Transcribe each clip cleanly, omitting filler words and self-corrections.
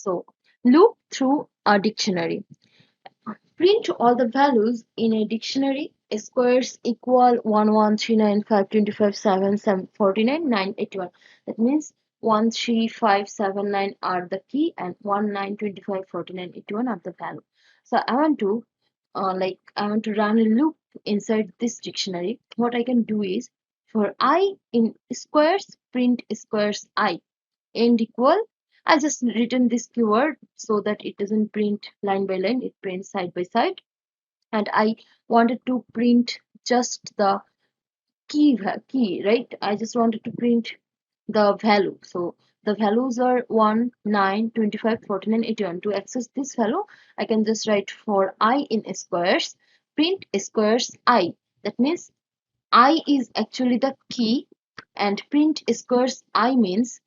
So loop through a dictionary. Print all the values in a dictionary. Squares equal 1 1 3 9 5 25 7 7 49 9 81. That means 1 3 5 7 9 are the key and 1 9 25 49 81 are the value. So I want to run a loop inside this dictionary. What I can do is, for I in squares, print squares I end equal. I just written this keyword so that it doesn't print line by line, it prints side by side. And I wanted to print just the key, right? I just wanted to print the value. So the values are 1, 9, 25, 14, and 81. To access this value, I can just write for I in squares, print squares I. That means I is actually the key, and print squares I means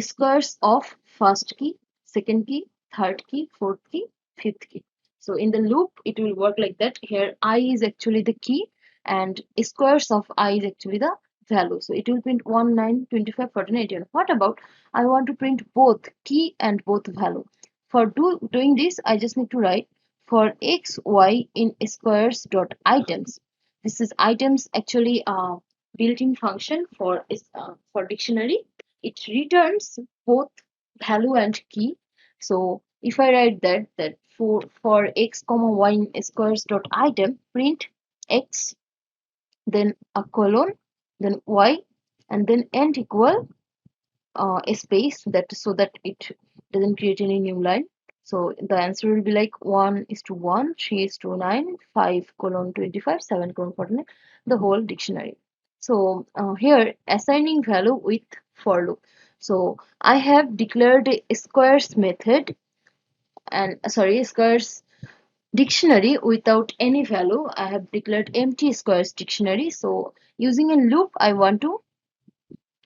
squares of first key, second key, third key, fourth key, fifth key. So in the loop, it will work like that. Here, I is actually the key, and squares of I is actually the value. So it will print 1, 9, 25, 14, 18. What about I want to print both key and both value? For doing this, I just need to write for x, y in squares dot items. This is items actually a built-in function for dictionary. It returns both value and key. So if I write that for x comma y in squares dot item, print x, then a colon, then y, and then end equal a space, that so that it doesn't create any new line. So the answer will be like 1 is to 1, 3 is to 9, 5 colon 25, 7 colon 49, the whole dictionary. So here assigning value with for loop. So I have declared a squares method and squares dictionary without any value. I have declared empty squares dictionary. So using a loop, I want to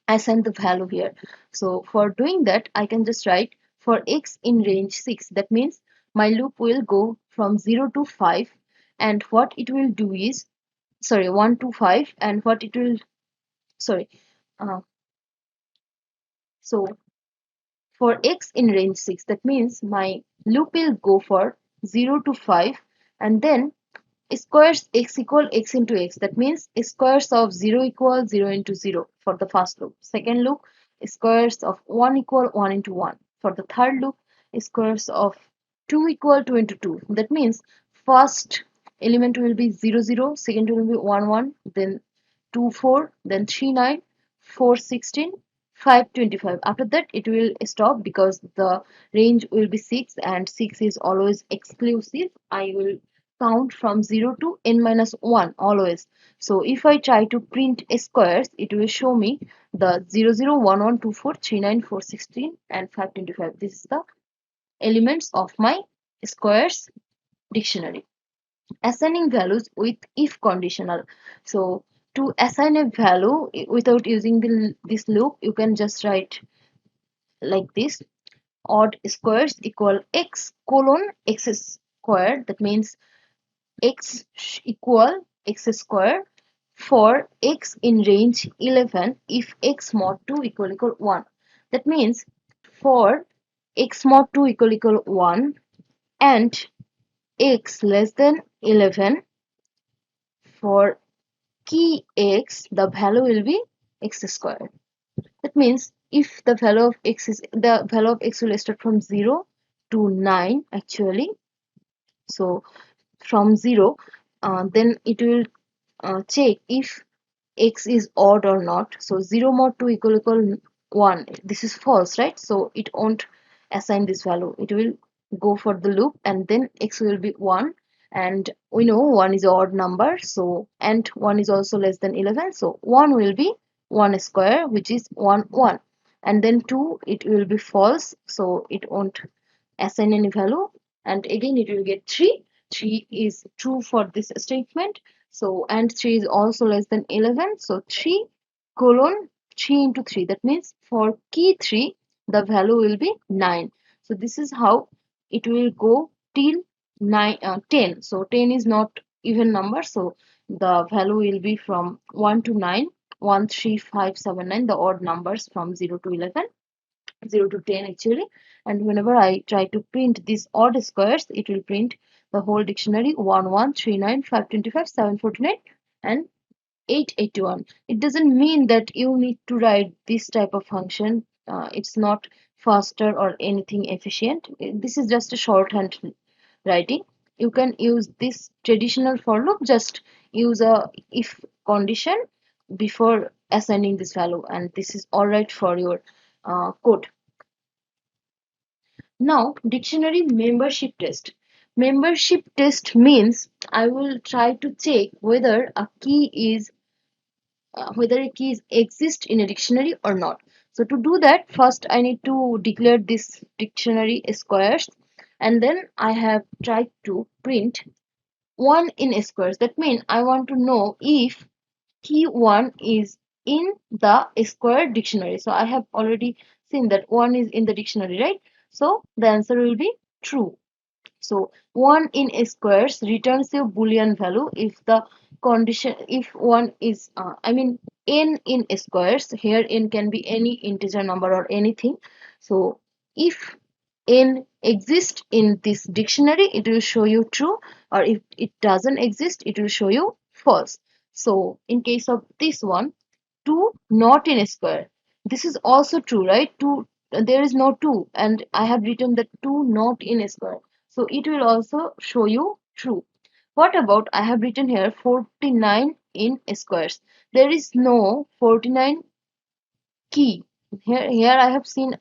assign the value here. So for doing that, I can just write for x in range 6. That means my loop will go from 0 to 5, and what it will do is, 1 to 5, and what it will, sorry, uh, so for x in range 6, that means my loop will go for 0 to 5, and then squares x equal x into x. That means squares of 0 equal 0 into 0 for the first loop. Second loop, squares of 1 equal 1 into 1. For the third loop, squares of 2 equal 2 into 2. That means first element will be 0 0, second will be 1 1, then 2 4, then 3 9, 4 16, 5 25. After that it will stop because the range will be 6 and 6 is always exclusive. I will count from 0 to n minus 1 always. So if I try to print squares, it will show me the 0 0 1 1 2 4 3 9 4 16 and 5 25. This is the elements of my squares dictionary. Assigning values with if conditional. So to assign a value without using this loop, you can just write like this: odd squares equal x colon x squared. That means x equal x square for x in range 11 if x mod 2 equal 1. That means for x mod 2 equal 1 and x less than 11, for key x the value will be x squared. That means if the value of x will start from 0 to 9 actually. So from 0, then it will check if x is odd or not. So 0 mod 2 equal 1. This is false, right? So it won't assign this value. It will go for the loop and then x will be 1. And we know 1 is an odd number. So, and 1 is also less than 11. So 1 will be 1 square, which is 1 1. And then 2, it will be false. So it won't assign any value. And again, it will get 3. 3 is true for this statement. So, and 3 is also less than 11. So, 3 colon 3 into 3. That means for key 3, the value will be 9. So, this is how it will go till 10. So, 10 is not even number. So, the value will be from 1 to 9. 1 3 5 7 9, the odd numbers from 0 to 11. 0 to 10 actually. And whenever I try to print these odd squares, it will print the whole dictionary: 1 1 3 9 5 25 7 49 and 881. It doesn't mean that you need to write this type of function. It's not faster or anything efficient. This is just a shorthand writing. You can use this traditional for loop. Just use a if condition before assigning this value, and this is all right for your code. Now, dictionary membership test. Membership test means I will try to check whether a key exists in a dictionary or not. So to do that, first I need to declare this dictionary squares, and then I have tried to print 1 in squares. That means I want to know if key 1 is in the square dictionary. So I have already seen that 1 is in the dictionary, right? So the answer will be true. So 1 in squares returns a boolean value if the condition, if 1 is n in squares. Here n can be any integer number or anything. So if n exists in this dictionary, it will show you true, or if it doesn't exist, it will show you false. So in case of this one, 2 not in a square, this is also true, right? 2, there is no 2, and I have written that 2 not in a square, so it will also show you true. What about, I have written here 49 in squares. There is no 49 key. Here I have seen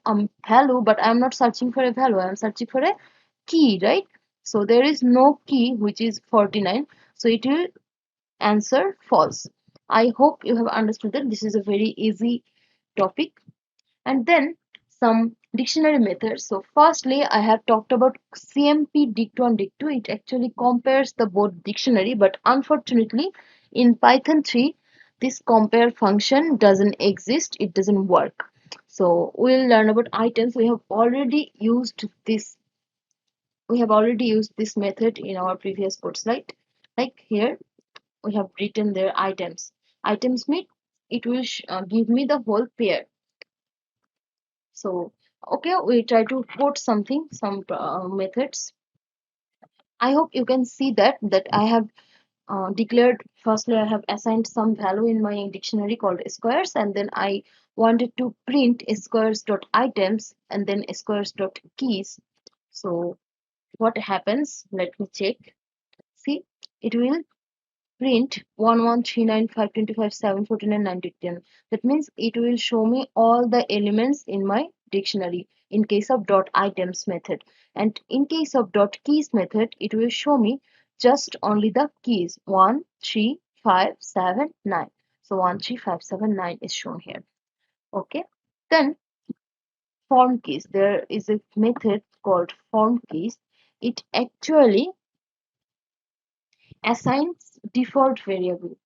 value, but I am not searching for a value, I am searching for a key, right? So there is no key which is 49, so it will answer false. I hope you have understood that this is a very easy topic. And then some dictionary methods. So firstly, I have talked about CMP dict1 dict2. It actually compares the both dictionary, but unfortunately in Python 3 this compare function doesn't exist, it doesn't work. So we'll learn about items. We have already used this method in our previous code slide. Like here we have written their items. Items mean it will give me the whole pair. So, okay, we try to quote some methods. I hope you can see that I have declared. Firstly, I have assigned some value in my dictionary called squares, and then I wanted to print squares dot items and then squares dot keys. So, what happens? Let me check. See, it will print 11395257499010. That means it will show me all the elements in my dictionary in case of dot items method, and in case of dot keys method it will show me just only the keys 1 3 5 7 9. So 1 3 5 7 9 is shown here. Okay, then form keys, there is a method called form keys. It actually assigns default value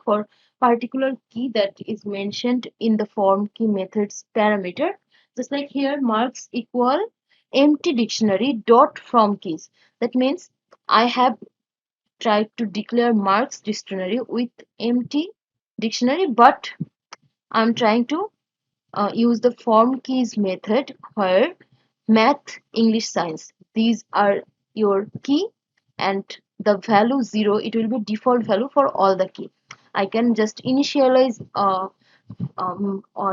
for particular key that is mentioned in the form key methods parameter. Just like here, marks equal empty dictionary dot from keys. That means I have tried to declare marks dictionary with empty dictionary, but I'm trying to use the form keys method where math, English, science, these are your key, and the value 0, it will be default value for all the key. I can just initialize a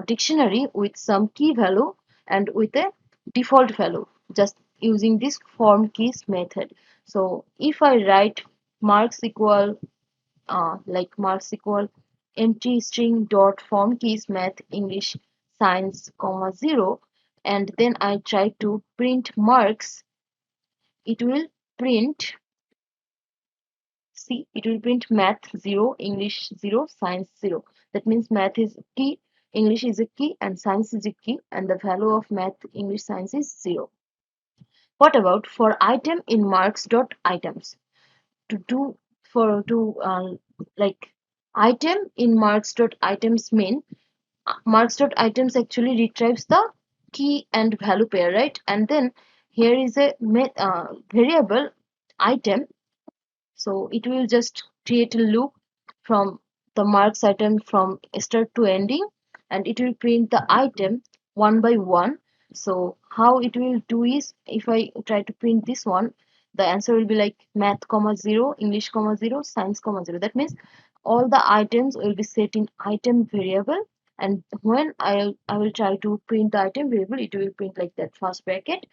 dictionary with some key value and with a default value just using this form keys method. So if I write marks equal marks equal empty string dot form keys math English science comma 0, and then I try to print marks, it will print, see, it will print math 0, English 0, science 0. That means math is key, English is a key, and science is a key, and the value of math, English, science is 0. What about for item in marks dot items? To do for to like item in marks dot items mean marks dot items actually retrieves the key and value pair, right? And then here is a variable item, so it will just create a loop from the marks item from start to ending, and it will print the item one by one. So how it will do is, if I try to print this one, the answer will be like math comma 0, English comma 0, science comma 0. That means all the items will be set in item variable, and when I will try to print the item variable, it will print like that, first bracket,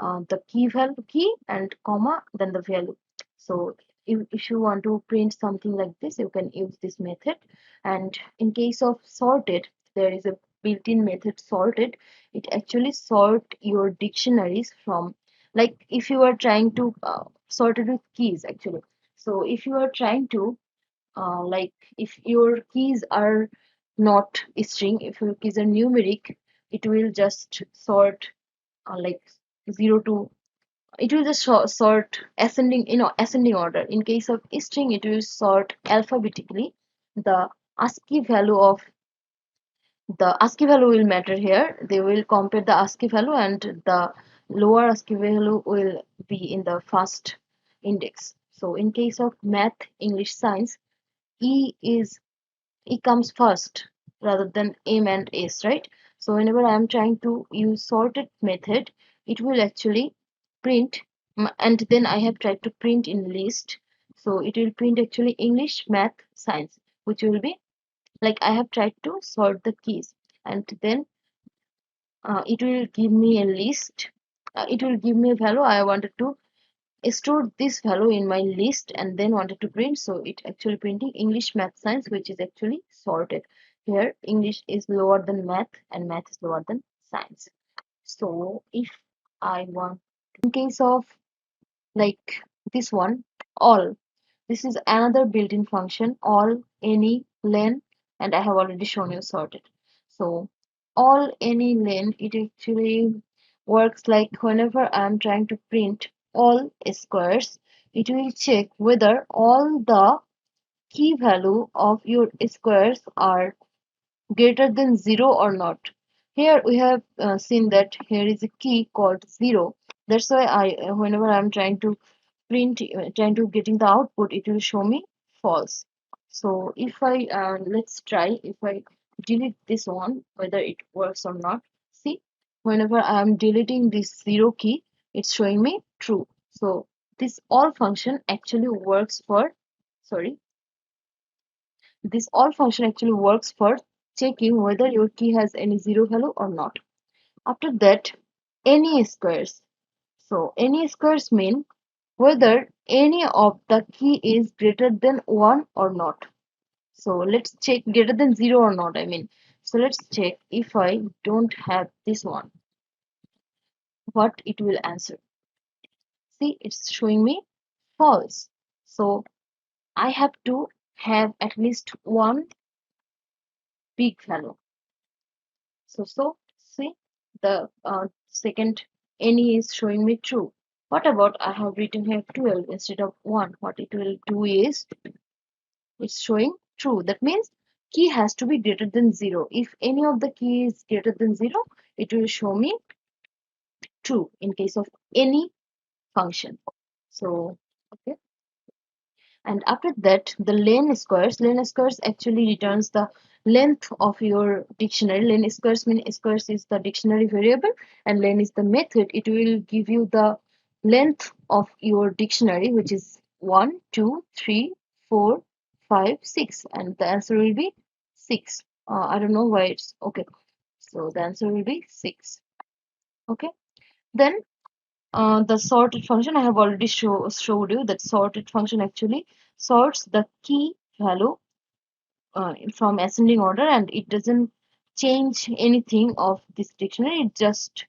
the key value, key and comma, then the value. So if you want to print something like this, you can use this method. And in case of sorted, there is a built-in method sorted. It actually sort your dictionaries from, like if you are trying to sort it with keys actually. So if you are trying to like if your keys are not string, if your keys are numeric, it will just sort like 0 to, it will just sort ascending, ascending order. In case of string, it will sort alphabetically. The ASCII value of the ASCII value will matter here. They will compare the ASCII value, and the lower ASCII value will be in the first index. So in case of math, English, science, E is E comes first rather than M and S, right? So whenever I am trying to use sorted method, it will actually print, and then I have tried to print in list. So it will print actually English, math, science, which will be like I have tried to sort the keys, and then it will give me a list. It will give me a value. I wanted to stored this value in my list and then wanted to print, so it actually printing English, math, science, which is actually sorted. Here English is lower than math and math is lower than science. So if I want, in case of like this one, all, this is another built-in function, all, any, len, and I have already shown you sorted. So all, any, len, it actually works like whenever I'm trying to print all squares, it will check whether all the key value of your squares are greater than 0 or not. Here we have seen that here is a key called 0. That's why whenever I'm trying to print, trying to getting the output, it will show me false. So if I let's try, if I delete this one, whether it works or not. See, whenever I'm deleting this 0 key, it's showing me true. So this all function actually works for, sorry, this all function actually works for checking whether your key has any 0 value or not. After that, any squares. So any squares mean whether any of the key is greater than 1 or not. So let's check greater than 0 or not, I mean. So let's check if I don't have this one, what it will answer. See, it's showing me false. So I have to have at least one big value. So see, the second any is showing me true. What about I have written here 12 instead of 1? What it will do is it's showing true. That means key has to be greater than 0. If any of the key is greater than 0, it will show me true in case of any function. So, okay. And after that, the len squares actually returns the length of your dictionary. Len squares mean squares is the dictionary variable, and len is the method. It will give you the length of your dictionary, which is 1, 2, 3, 4, 5, 6, and the answer will be 6. I don't know why it's okay. So the answer will be 6. Okay. Then the sorted function, I have already showed you that sorted function actually sorts the key value from ascending order, and it doesn't change anything of this dictionary. It just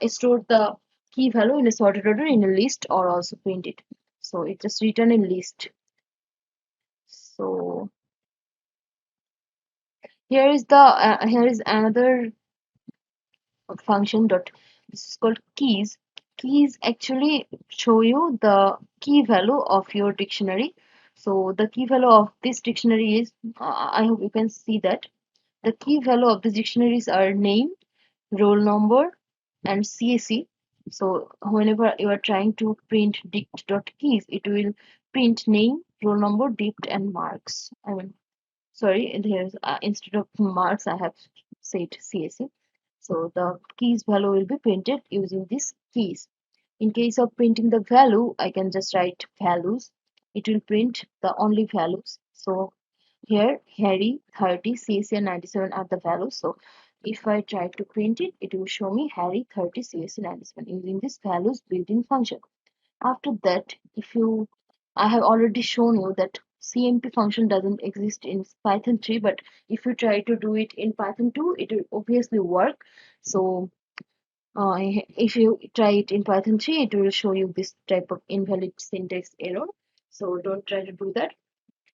store the key value in a sorted order in a list, or also print it. So it just return a list. So here is another function dot, this is called keys. Keys actually show you the key value of your dictionary. So the key value of this dictionary is, I hope you can see that the key value of the dictionaries are name, roll number, and CAC. So whenever you are trying to print dict dot keys, it will print name, roll number, dict, and marks. I mean, sorry, here's instead of marks I have said CAC. So the keys value will be printed using these keys. In case of printing the value, I can just write values. It will print the only values. So here Harry 30, CSC and 97 are the values. So if I try to print it, it will show me Harry 30, CSC 97 using this values built-in function. After that, if you, I have already shown you that CMP function doesn't exist in Python 3, but if you try to do it in Python 2, it will obviously work. So if you try it in Python 3, it will show you this type of invalid syntax error. So don't try to do that.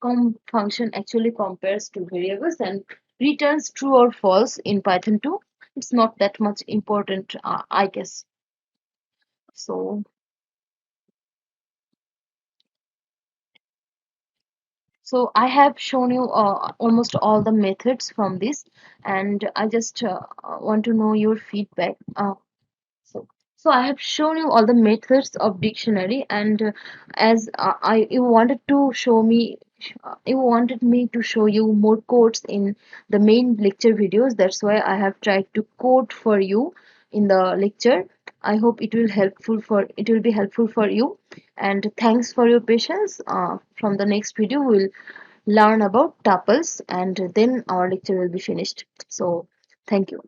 Com function actually compares two variables and returns true or false in Python 2. It's not that much important, I guess. So So I have shown you almost all the methods from this, and I just want to know your feedback. So, so I have shown you all the methods of dictionary, and as I you wanted to show me, you wanted me to show you more codes in the main lecture videos. That's why I have tried to code for you in the lecture. I hope it will be helpful for you. And thanks for your patience. From the next video, we'll learn about tuples, and then our lecture will be finished. So, thank you.